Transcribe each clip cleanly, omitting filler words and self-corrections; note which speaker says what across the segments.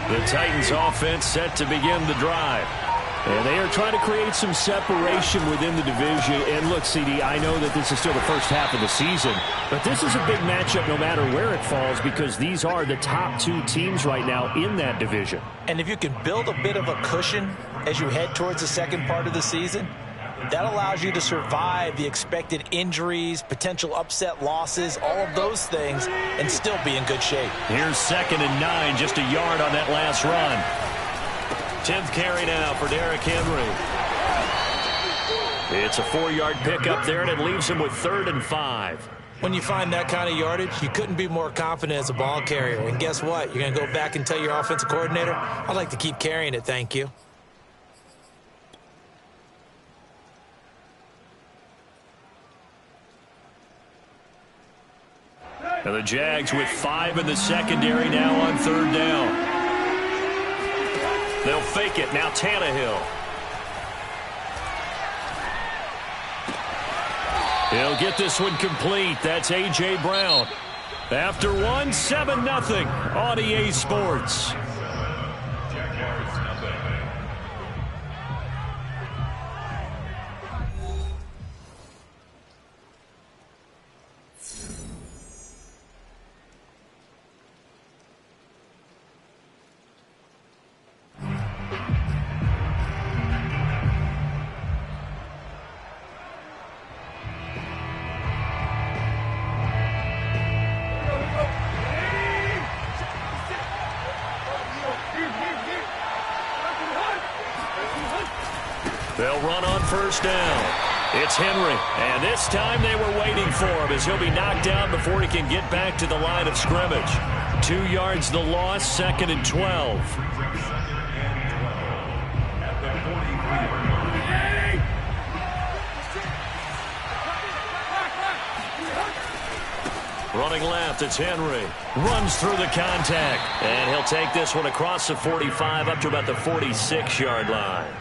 Speaker 1: The Titans offense set to begin the drive.
Speaker 2: And they are trying to create some separation within the division. And look, CD, I know that this is still the first half of the season, but this is a big matchup no matter where it falls because these are the top two teams right now in that division.
Speaker 3: And if you can build a bit of a cushion as you head towards the second part of the season, that allows you to survive the expected injuries, potential upset losses, all of those things, and still be in good shape.
Speaker 1: Here's 2nd and 9, just a yard on that last run. 10th carry now for Derrick Henry. It's a 4-yard pickup there, and it leaves him with 3rd and 5.
Speaker 3: When you find that kind of yardage, you couldn't be more confident as a ball carrier. And guess what? You're going to go back and tell your offensive coordinator, I'd like to keep carrying it, thank you.
Speaker 1: And the Jags with 5 in the secondary now on 3rd down. They'll fake it. Now Tannehill. He'll get this one complete. That's A.J. Brown. After one, 7-0 on EA Sports. They'll run on 1st down. It's Henry, and this time they were waiting for him as he'll be knocked down before he can get back to the line of scrimmage. 2 yards the loss, 2nd and 12. Running left, it's Henry. Runs through the contact, and he'll take this one across the 45 up to about the 46-yard line.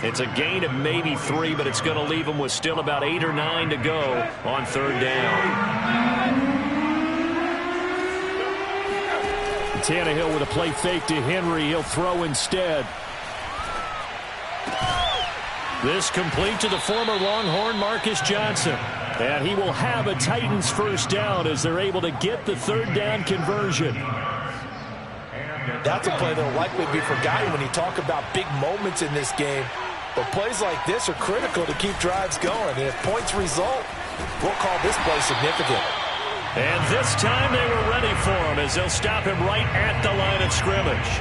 Speaker 1: It's a gain of maybe 3, but it's going to leave him with still about 8 or 9 to go on 3rd down.
Speaker 2: Tannehill with a play fake to Henry. He'll throw instead. This complete to the former Longhorn Marcus Johnson. And he will have a Titans 1st down as they're able to get the 3rd down conversion.
Speaker 3: That's a play that will likely be forgotten when you talk about big moments in this game. But plays like this are critical to keep drives going. And if points result, we'll call this play significant.
Speaker 1: And this time they were ready for him as they'll stop him right at the line of scrimmage.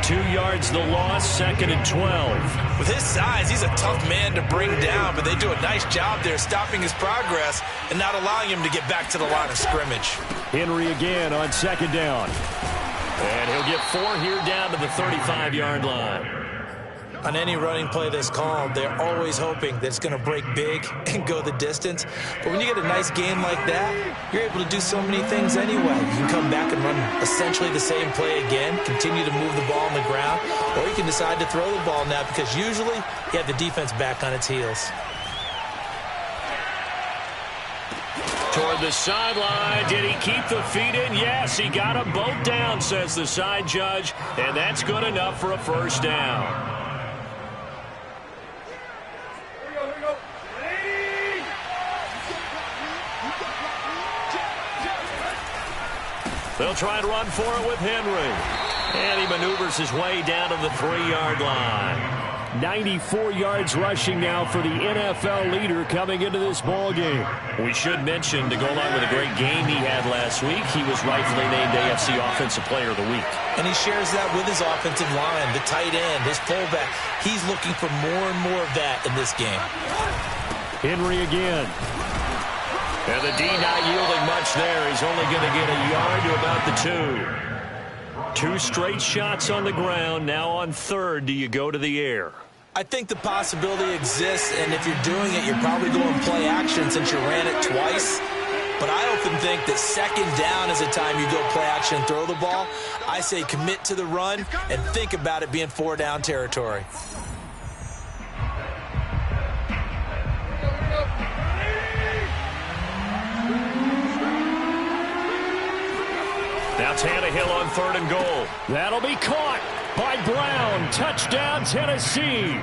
Speaker 1: 2 yards the loss, 2nd and 12.
Speaker 3: With his size, he's a tough man to bring down, but they do a nice job there stopping his progress and not allowing him to get back to the line of scrimmage.
Speaker 2: Henry again on 2nd down.
Speaker 1: And he'll get 4 here down to the 35-yard line.
Speaker 3: On any running play that's called, they're always hoping that it's going to break big and go the distance. But when you get a nice game like that, you're able to do so many things anyway. You can come back and run essentially the same play again, continue to move the ball on the ground, or you can decide to throw the ball now because usually you have the defense back on its heels.
Speaker 1: Toward the sideline. Did he keep the feet in? Yes, he got them both down, says the side judge, and that's good enough for a 1st down. They'll try and run for it with Henry. And he maneuvers his way down to the 3-yard line.
Speaker 2: 94 yards rushing now for the NFL leader coming into this ball game.
Speaker 1: We should mention, to go along with a great game he had last week, he was rightfully named AFC Offensive Player of the Week.
Speaker 3: And he shares that with his offensive line, the tight end, his fullback. He's looking for more and more of that in this game.
Speaker 2: Henry again.
Speaker 1: And the D not yielding much there. He's only going to get a yard to about the 2. 2 straight shots on the ground. Now on 3rd, do you go to the air?
Speaker 3: I think the possibility exists, and if you're doing it, you're probably going play action since you ran it twice. But I often think that 2nd down is the time you go play action and throw the ball. I say commit to the run and think about it being 4-down territory.
Speaker 1: Now Tannehill on 3rd and goal.
Speaker 2: That'll be caught. by Brown. Touchdown, Tennessee.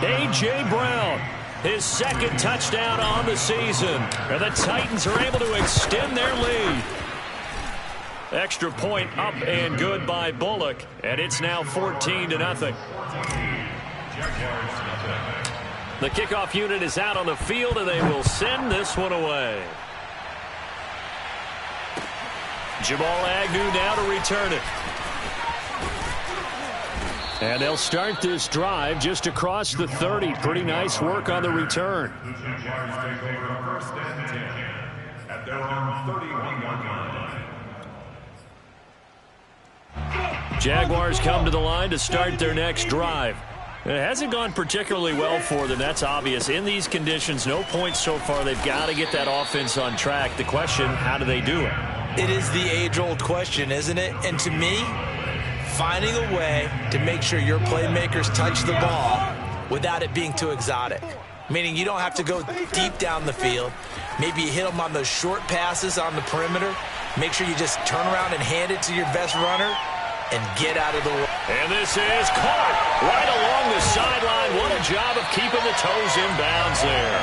Speaker 2: A.J. Brown, his second touchdown on the season. And the Titans are able to extend their lead. Extra point up and good by Bullock. And it's now 14-0. The kickoff unit is out on the field, and they will send this one away. Jamal Agnew now to return it. And they'll start this drive just across the 30. Pretty nice work on the return. Jaguars come to the line to start their next drive. It hasn't gone particularly well for them. That's obvious. In these conditions, no points so far. They've got to get that offense on track. The question, how do they do it?
Speaker 3: It is the age-old question, isn't it? And to me, finding a way to make sure your playmakers touch the ball without it being too exotic. Meaning you don't have to go deep down the field. Maybe you hit them on those short passes on the perimeter. Make sure you just turn around and hand it to your best runner and get out of the way.
Speaker 1: And this is caught right along the sideline. What a job of keeping the toes in bounds there.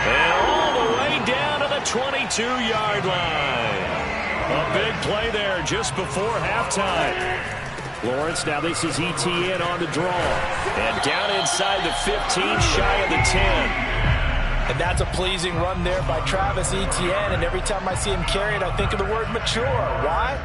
Speaker 1: And all the way down to the 22-yard line. A big play there just before halftime.
Speaker 2: Lawrence, now this is ETN on the draw. And down inside the 15, shy of the 10.
Speaker 3: And that's a pleasing run there by Travis Etienne. And every time I see him carry it, I think of the word mature. Why?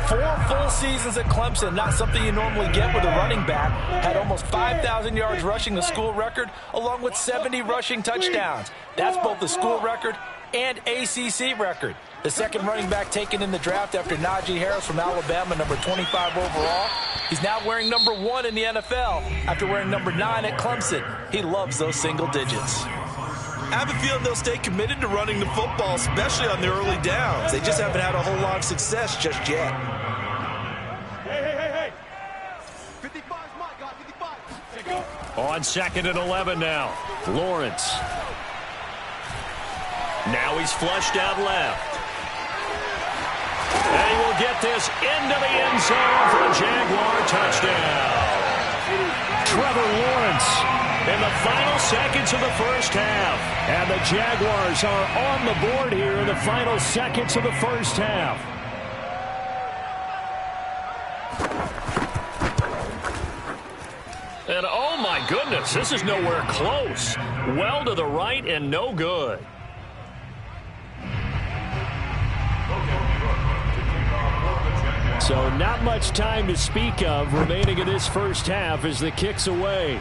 Speaker 3: 4 full seasons at Clemson, not something you normally get with a running back. Had almost 5,000 yards rushing, the school record, along with 70 rushing touchdowns. That's both the school record and ACC record. The second running back taken in the draft after Najee Harris from Alabama, number 25 overall. He's now wearing number 1 in the NFL after wearing number 9 at Clemson. He loves those single digits.
Speaker 4: I have a feeling they'll stay committed to running the football, especially on the early downs. They just haven't had a whole lot of success just yet.
Speaker 5: Hey. 55's my guy, 55.
Speaker 2: On 2nd and 11 now. Lawrence.
Speaker 1: Now he's flushed out left. And he will get this into the end zone for a Jaguar touchdown.
Speaker 2: Trevor Lawrence
Speaker 1: in the final seconds of the first half.
Speaker 2: And the Jaguars are on the board here in the final seconds of the first half.
Speaker 1: And oh my goodness, this is nowhere close. Well to the right and no good.
Speaker 2: So not much time to speak of remaining in this first half as the kick's away.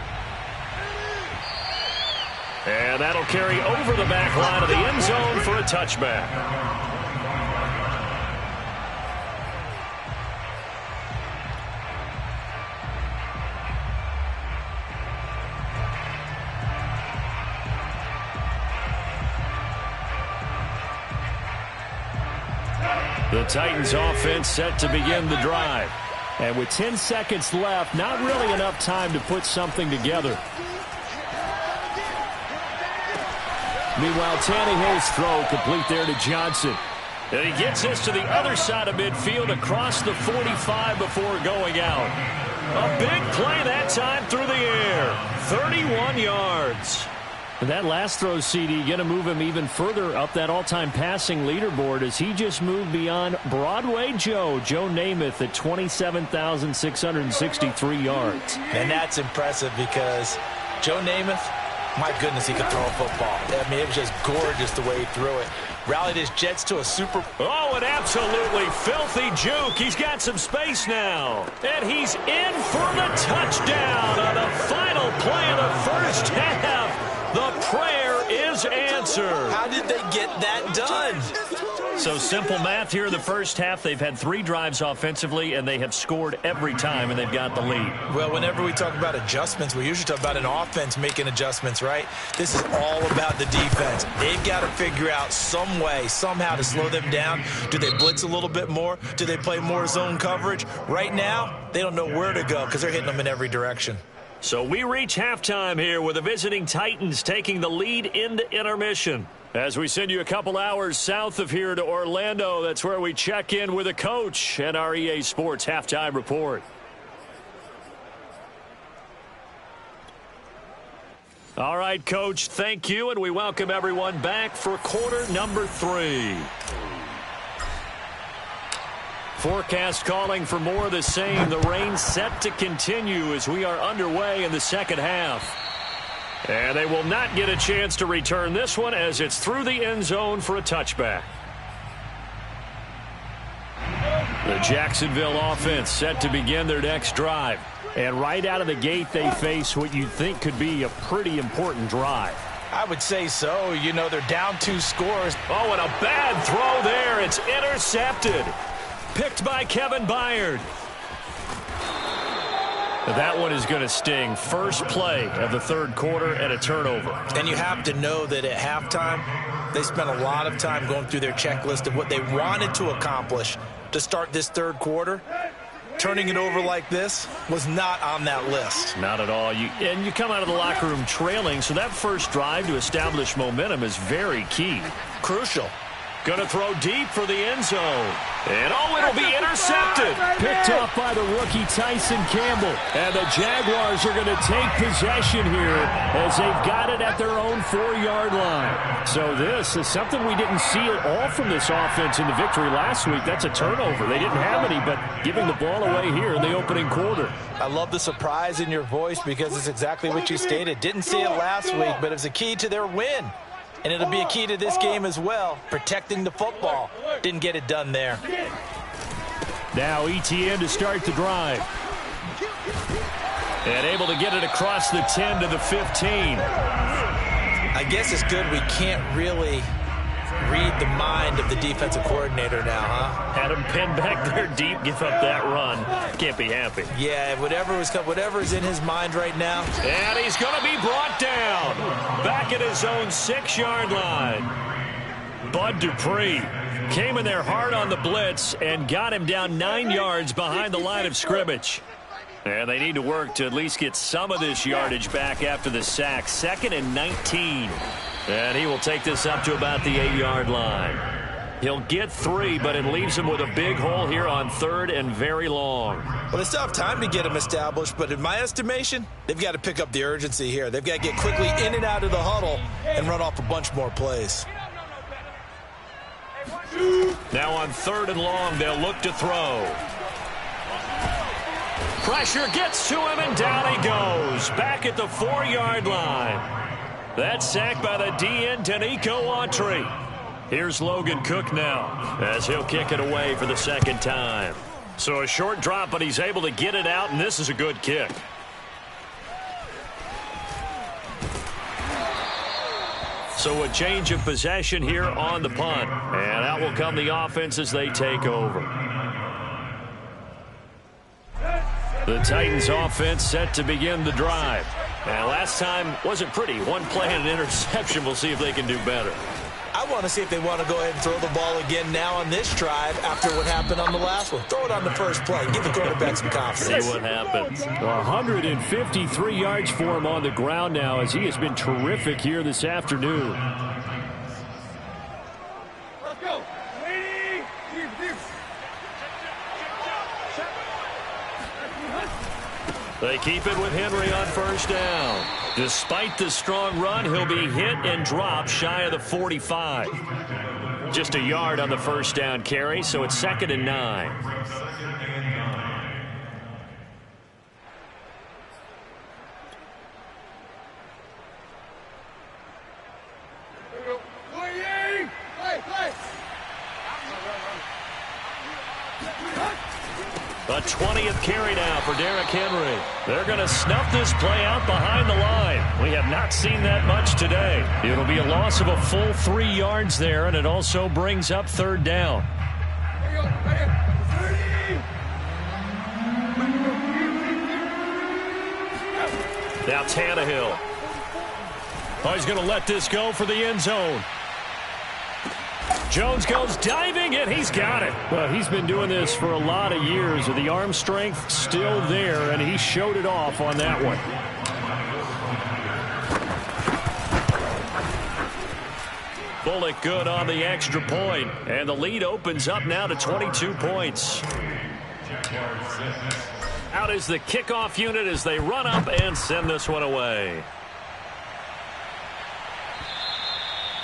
Speaker 1: And that'll carry over the back line of the end zone for a touchback. The Titans offense set to begin the drive.
Speaker 2: And with 10 seconds left, not really enough time to put something together. Meanwhile, Tannehill's throw complete there to Johnson.
Speaker 1: And he gets this to the other side of midfield across the 45 before going out. A big play that time through the air. 31 yards.
Speaker 2: And that last throw, CD, going to move him even further up that all-time passing leaderboard as he just moved beyond Broadway Joe Namath at 27,663 yards.
Speaker 3: And that's impressive because Joe Namath, my goodness, he could throw a football. I mean, it was just gorgeous the way he threw it. Rallied his Jets to a Super.
Speaker 1: Oh, an absolutely filthy juke. He's got some space now. And he's in for the touchdown on the final play of the first half. The prayer is answered.
Speaker 3: How did they get that done?
Speaker 1: So simple math here in the first half. They've had 3 drives offensively, and they have scored every time, and they've got the lead.
Speaker 3: Well, whenever we talk about adjustments, we usually talk about an offense making adjustments, right? This is all about the defense. They've got to figure out some way, somehow to slow them down. Do they blitz a little bit more? Do they play more zone coverage? Right now, they don't know where to go because they're hitting them in every direction.
Speaker 1: So we reach halftime here with the visiting Titans taking the lead into intermission. As we send you a couple hours south of here to Orlando, that's where we check in with a coach and our EA Sports halftime report. All right, Coach, thank you, and we welcome everyone back for quarter number 3. Forecast calling for more of the same. The rain set to continue as we are underway in the second half. And they will not get a chance to return this one as it's through the end zone for a touchback. The Jacksonville offense set to begin their next drive. And right out of the gate, they face what you'd think could be a pretty important drive.
Speaker 3: I would say so. You know, they're down 2 scores.
Speaker 1: Oh, and a bad throw there. It's intercepted. Picked by Kevin Byard. That one is going to sting. First play of the third quarter and a turnover.
Speaker 3: And you have to know that at halftime, they spent a lot of time going through their checklist of what they wanted to accomplish to start this third quarter. Turning it over like this was not on that list.
Speaker 1: Not at all. And you come out of the locker room trailing, so that first drive to establish momentum is very key.
Speaker 3: Crucial.
Speaker 1: Going to throw deep for the end zone. And, oh, it'll be intercepted.
Speaker 2: Picked off by the rookie Tyson Campbell. And the Jaguars are going to take possession here as they've got it at their own 4-yard line. So this is something we didn't see at all from this offense in the victory last week. That's a turnover. They didn't have any, but giving the ball away here in the opening quarter.
Speaker 3: I love the surprise in your voice because it's exactly what you stated. Didn't see it last week, but it was a key to their win. And it'll be a key to this game as well, protecting the football. Didn't get it done there.
Speaker 2: Now ETN to start the drive.
Speaker 1: And able to get it across the 10 to the 15.
Speaker 3: I guess it's good we can't really read the mind of the defensive coordinator now, huh?
Speaker 1: Had him pinned back there deep, give up that run. Can't be happy.
Speaker 3: Yeah, whatever's in his mind right now.
Speaker 1: And he's going to be brought down. Back at his own 6-yard line. Bud Dupree came in there hard on the blitz and got him down 9 yards behind the line of scrimmage. And they need to work to at least get some of this yardage back after the sack. 2nd and 19. And he will take this up to about the 8-yard line. He'll get 3, but it leaves him with a big hole here on 3rd and very long.
Speaker 3: Well, they still have time to get him established, but in my estimation, they've got to pick up the urgency here. They've got to get quickly in and out of the huddle and run off a bunch more plays.
Speaker 1: Now on 3rd and long, they'll look to throw. Pressure gets to him, and down he goes. Back at the 4-yard line. That's sacked by the DN, Danico Autry. Here's Logan Cook now as he'll kick it away for the 2nd time. So a short drop, but he's able to get it out, and this is a good kick. So a change of possession here on the punt. And out will come the offense as they take over. The Titans offense set to begin the drive. And last time wasn't pretty. One play and an interception. We'll see if they can do better.
Speaker 3: I want to see if they want to go ahead and throw the ball again now on this drive after what happened on the last one. Throw it on the first play. Give the quarterback some confidence.
Speaker 1: See what happens.
Speaker 2: 153 yards for him on the ground now as he has been terrific here this afternoon.
Speaker 5: Let's go.
Speaker 1: They keep it with Henry on 1st down. Despite the strong run, he'll be hit and dropped shy of the 45. Just a yard on the 1st down carry, so it's 2nd and 9. A 20th carry now for Derrick Henry. They're going to snuff this play out behind the line. We have not seen that much today. It'll be a loss of a full 3 yards there, and it also brings up 3rd down. Now Tannehill. Oh, he's going to let this go for the end zone. Jones goes diving, and he's got it.
Speaker 2: Well, he's been doing this for a lot of years. The arm strength still there, and he showed it off on that one.
Speaker 1: Bullock good on the extra point, and the lead opens up now to 22 points. Out is the kickoff unit as they run up and send this one away.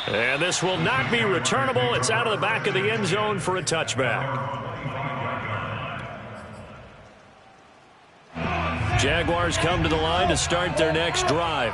Speaker 1: And this will not be returnable. It's out of the back of the end zone for a touchback. Jaguars come to the line to start their next drive.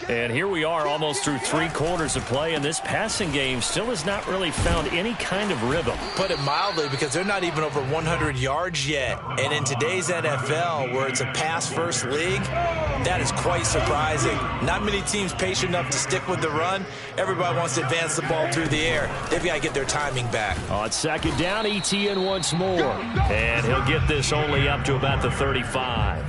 Speaker 1: And here we are almost through 3 quarters of play, and this passing game still has not really found any kind of rhythm.
Speaker 3: Put it mildly, because they're not even over 100 yards yet. And in today's NFL, where it's a pass-first league, that is quite surprising. Not many teams patient enough to stick with the run. Everybody wants to advance the ball through the air. They've got to get their timing back.
Speaker 2: On second down, ETN once more.
Speaker 1: And he'll get this only up to about the 35.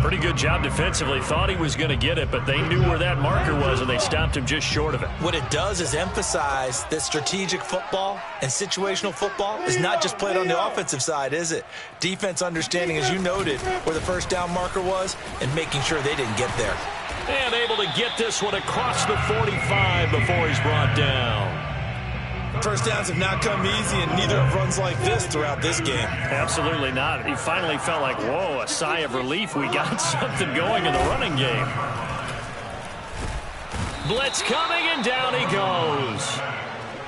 Speaker 1: Pretty good job defensively. Thought he was going to get it, but they knew where that marker was, and they stopped him just short of it.
Speaker 3: What it does is emphasize that strategic football and situational football is not just played on the offensive side, is it? Defense understanding, as you noted, where the first down marker was and making sure they didn't get there.
Speaker 1: And able to get this one across the 45 before he's brought down.
Speaker 3: First downs have not come easy, and neither have runs like this throughout this game.
Speaker 1: Absolutely not. He finally felt like, whoa, a sigh of relief. We got something going in the running game. Blitz coming, and down he goes.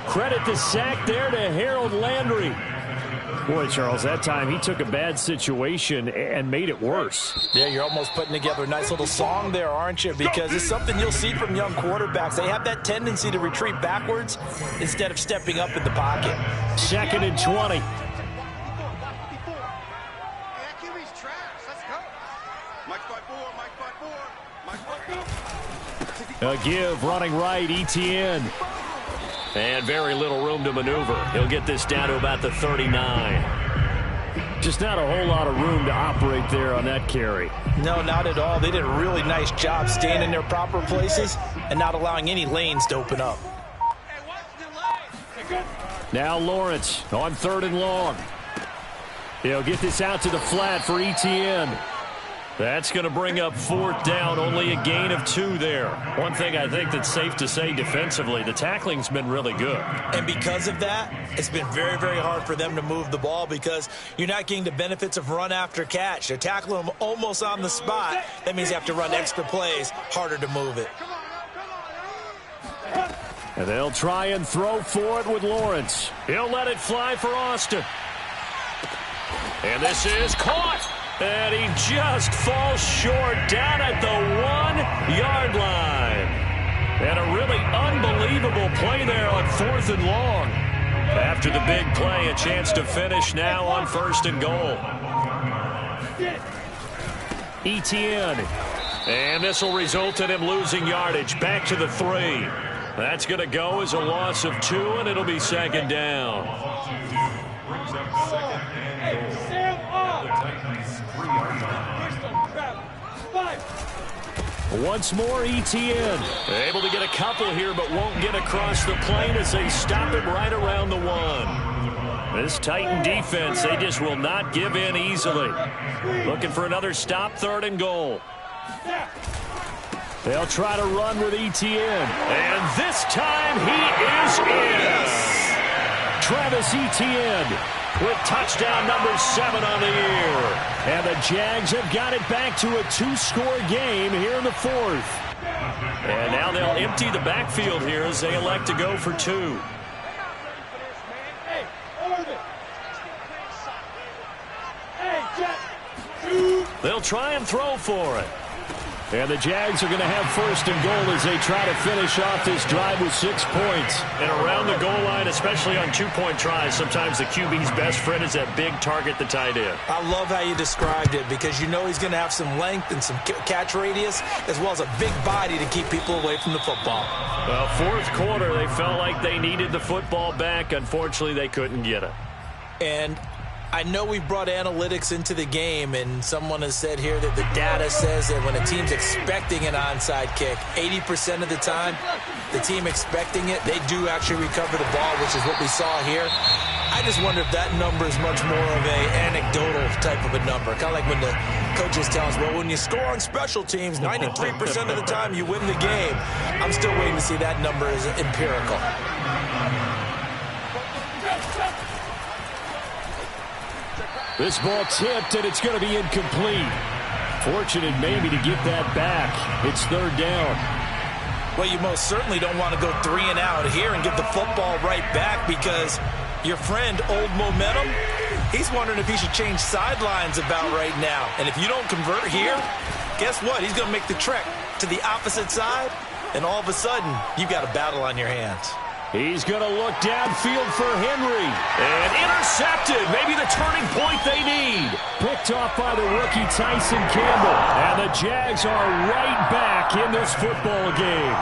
Speaker 2: Credit the sack there to Harold Landry. Boy, Charles, that time he took a bad situation and made it worse.
Speaker 3: Yeah, you're almost putting together a nice little song there, aren't you? Because it's something you'll see from young quarterbacks. They have that tendency to retreat backwards instead of stepping up in the pocket.
Speaker 2: 2nd and 20. A give, running right, ETN.
Speaker 1: And very little room to maneuver. He'll get this down to about the 39.
Speaker 2: Just not a whole lot of room to operate there on that carry.
Speaker 3: No, not at all. They did a really nice job staying in their proper places and not allowing any lanes to open up.
Speaker 2: Now Lawrence on 3rd and long. He'll get this out to the flat for ETN.
Speaker 1: That's going to bring up 4th down, only a gain of 2 there. One thing I think that's safe to say defensively, the tackling's been really good.
Speaker 3: And because of that, it's been very, very hard for them to move the ball because you're not getting the benefits of run after catch. They're tackling them almost on the spot. That means you have to run extra plays, harder to move it.
Speaker 2: And they'll try and throw for it with Lawrence.
Speaker 1: He'll let it fly for Austin. And this is caught. And he just falls short down at the 1-yard line. And a really unbelievable play there on 4th and long. After the big play, a chance to finish now on 1st and goal.
Speaker 2: ETN.
Speaker 1: And this will result in him losing yardage. Back to the 3. That's going to go as a loss of 2, and it'll be 2nd down.
Speaker 2: Once more, ETN.
Speaker 1: Able to get a couple here, but won't get across the plane as they stop him right around the 1. This Titan defense, they just will not give in easily. Looking for another stop, 3rd and goal.
Speaker 2: They'll try to run with ETN.
Speaker 1: And this time he is in.
Speaker 2: Travis Etienne with touchdown number 7 on the year. And the Jags have got it back to a 2-score game here in the 4th.
Speaker 1: And now they'll empty the backfield here as they elect to go for 2. They'll try and throw for it.
Speaker 2: And the Jags are going to have 1st and goal as they try to finish off this drive with 6 points.
Speaker 1: And around the goal line, especially on 2-point tries, sometimes the QB's best friend is that big target, the tight end.
Speaker 3: I love how you described it because you know he's going to have some length and some catch radius as well as a big body to keep people away from the football.
Speaker 1: Well, 4th quarter, they felt like they needed the football back. Unfortunately, they couldn't get it.
Speaker 3: And I know we brought analytics into the game, and someone has said here that the data says that when a team's expecting an onside kick, 80% of the time, the team expecting it, they do actually recover the ball, which is what we saw here. I just wonder if that number is much more of a anecdotal type of a number. Kind of like when the coaches tell us, well, when you score on special teams, 93% of the time you win the game. I'm still waiting to see that number is empirical.
Speaker 2: This ball tipped, and it's going to be incomplete. Fortunate maybe to get that back. It's 3rd down.
Speaker 3: Well, you most certainly don't want to go 3 and out here and get the football right back, because your friend, Old Momentum, he's wondering if he should change sidelines about right now. And if you don't convert here, guess what? He's going to make the trek to the opposite side, and all of a sudden, you've got a battle on your hands.
Speaker 2: He's going to look downfield for Henry.
Speaker 1: And intercepted. Maybe the turning point they need.
Speaker 2: Picked off by the rookie Tyson Campbell. And the Jags are right back in this football game.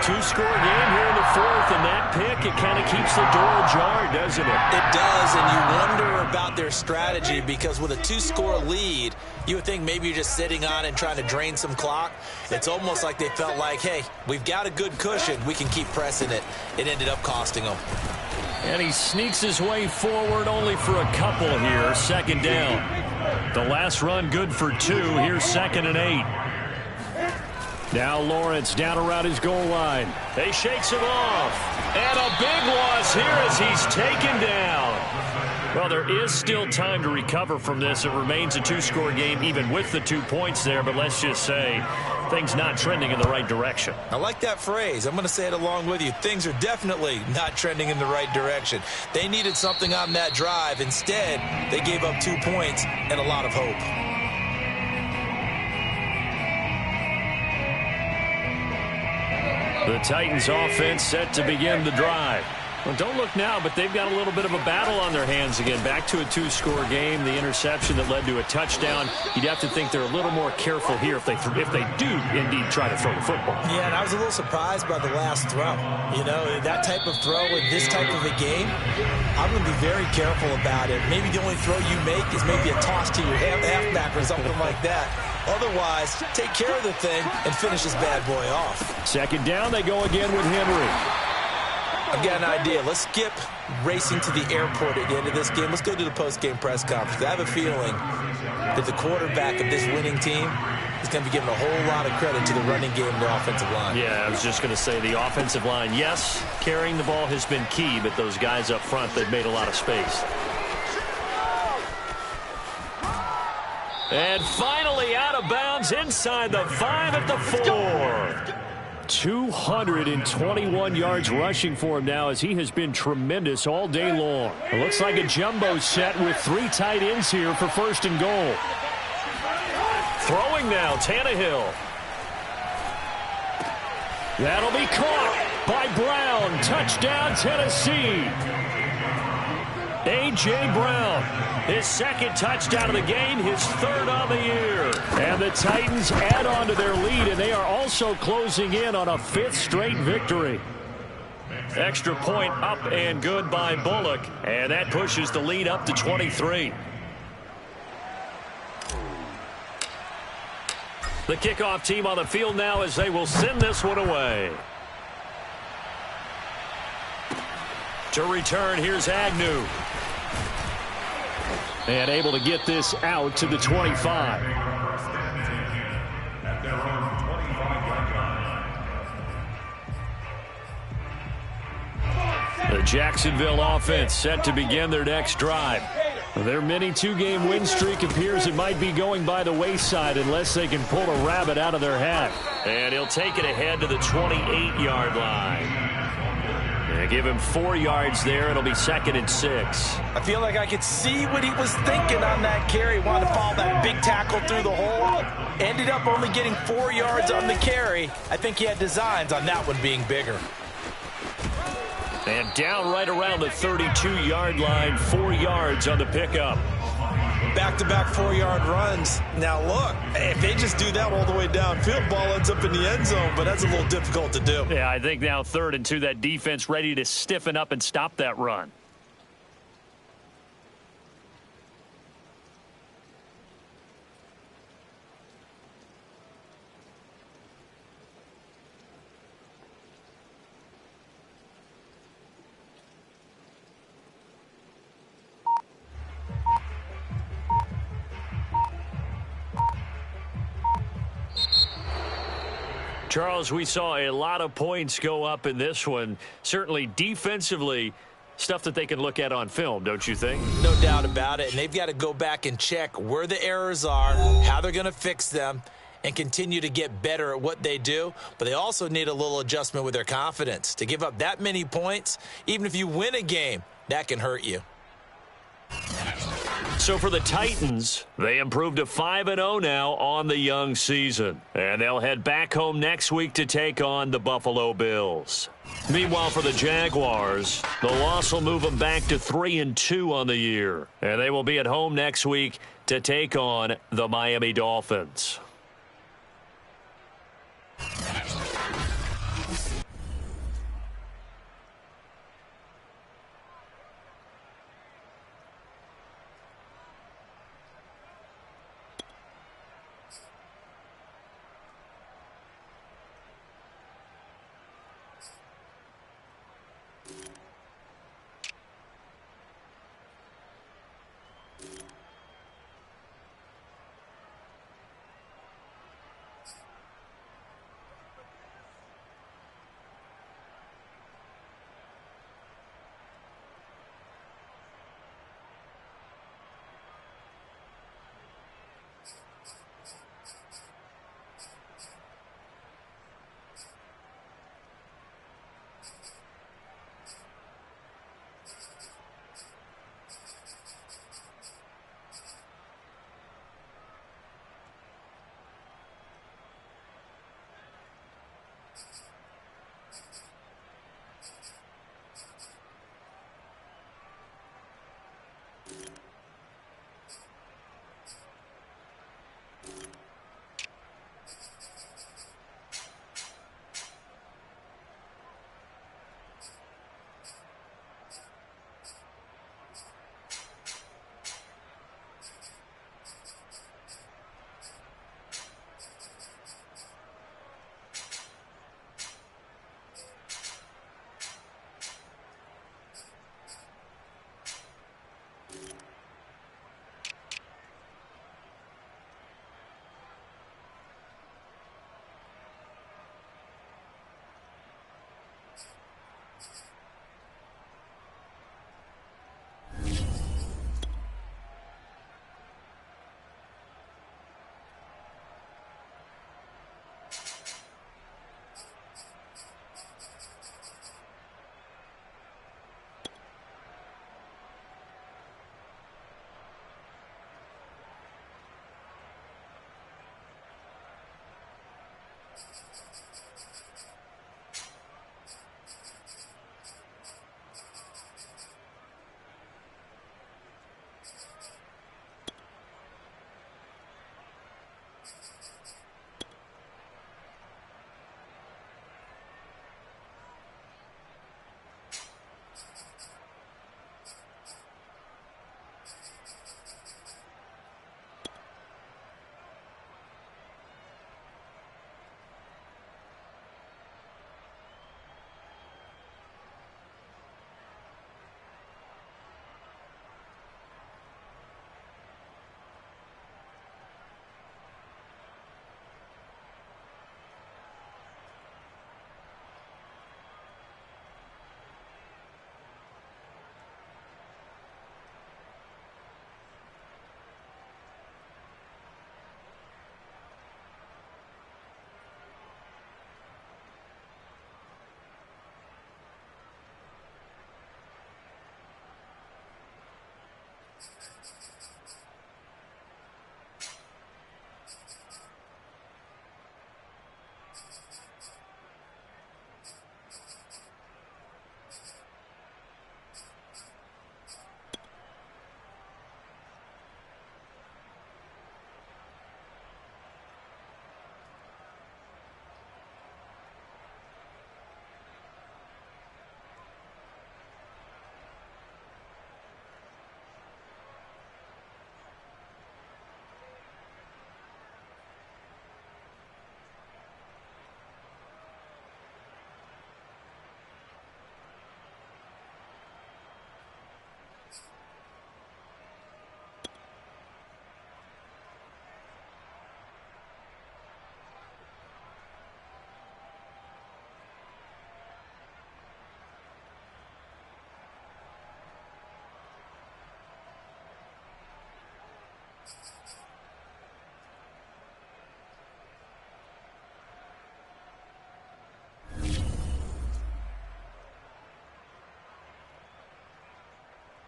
Speaker 1: Two-score game here in the fourth, and that pick, it kind of keeps the door ajar, doesn't it?
Speaker 3: It does, and you wonder about their strategy, because with a 2-score lead, you would think maybe you're just sitting on and trying to drain some clock. It's almost like they felt like, hey, we've got a good cushion. We can keep pressing it. It ended up costing them.
Speaker 1: And he sneaks his way forward only for a couple here. Second down. The last run good for 2. Here's 2nd and 8.
Speaker 2: Now Lawrence down around his goal line.
Speaker 1: He shakes him off. And a big loss here as he's taken down. Well, there is still time to recover from this. It remains a 2-score game even with the 2 points there. But let's just say things not trending in the right direction.
Speaker 3: I like that phrase. I'm going to say it along with you. Things are definitely not trending in the right direction. They needed something on that drive. Instead, they gave up 2 points and a lot of hope.
Speaker 1: The Titans offense set to begin the drive. Well, don't look now, but they've got a little bit of a battle on their hands again. Back to a 2-score game. The interception that led to a touchdown. You'd have to think they're a little more careful here if they do indeed try to throw the football.
Speaker 3: Yeah, and I was a little surprised by the last throw. You know, that type of throw in this type of a game, I'm going to be very careful about it. Maybe the only throw you make is maybe a toss to your halfback or something like that. Otherwise, take care of the thing and finish this bad boy off.
Speaker 2: Second down, they go again with Henry.
Speaker 3: I've got an idea. Let's skip racing to the airport at the end of this game. Let's go to the post-game press conference. I have a feeling that the quarterback of this winning team is going to be given a whole lot of credit to the running game and the offensive line.
Speaker 1: Yeah, I was just going to say the offensive line, yes, carrying the ball has been key, but those guys up front, they've made a lot of space. And finally out of bounds inside the 5 at the 4.
Speaker 2: 221 yards rushing for him now, as he has been tremendous all day long. It looks like a jumbo set with 3 tight ends here for 1st and goal.
Speaker 1: Throwing now, Tannehill.
Speaker 2: That'll be caught by Brown. Touchdown, Tennessee. A.J. Brown, his 2nd touchdown of the game, his 3rd on the year. And the Titans add on to their lead, and they are also closing in on a 5th straight victory.
Speaker 1: Extra point up and good by Bullock, and that pushes the lead up to 23. The kickoff team on the field now as they will send this one away. To return, here's Agnew.
Speaker 2: And able to get this out to the 25.
Speaker 1: The Jacksonville offense set to begin their next drive.
Speaker 2: Their mini 2-game win streak appears it might be going by the wayside unless they can pull a rabbit out of their hat.
Speaker 1: And he'll take it ahead to the 28-yard line. And give him 4 yards there. It'll be 2nd and 6.
Speaker 3: I feel like I could see what he was thinking on that carry. Wanted to follow that big tackle through the hole. Ended up only getting 4 yards on the carry. I think he had designs on that one being bigger.
Speaker 1: And down right around the 32-yard line, 4 yards on the pickup.
Speaker 3: Back-to-back 4-yard runs. Now, look, if they just do that all the way downfield, ball ends up in the end zone, but that's a little difficult to do.
Speaker 1: Yeah, I think now 3rd and 2, that defense ready to stiffen up and stop that run. Charles, we saw a lot of points go up in this one. Certainly defensively, stuff that they can look at on film, don't you think?
Speaker 3: No doubt about it. And they've got to go back and check where the errors are, how they're going to fix them, and continue to get better at what they do, but they also need a little adjustment with their confidence. To give up that many points, even if you win a game, that can hurt you.
Speaker 1: So for the Titans, they improved to 5-0 now on the young season. And they'll head back home next week to take on the Buffalo Bills. Meanwhile, for the Jaguars, the loss will move them back to 3-2 on the year. And they will be at home next week to take on the Miami Dolphins.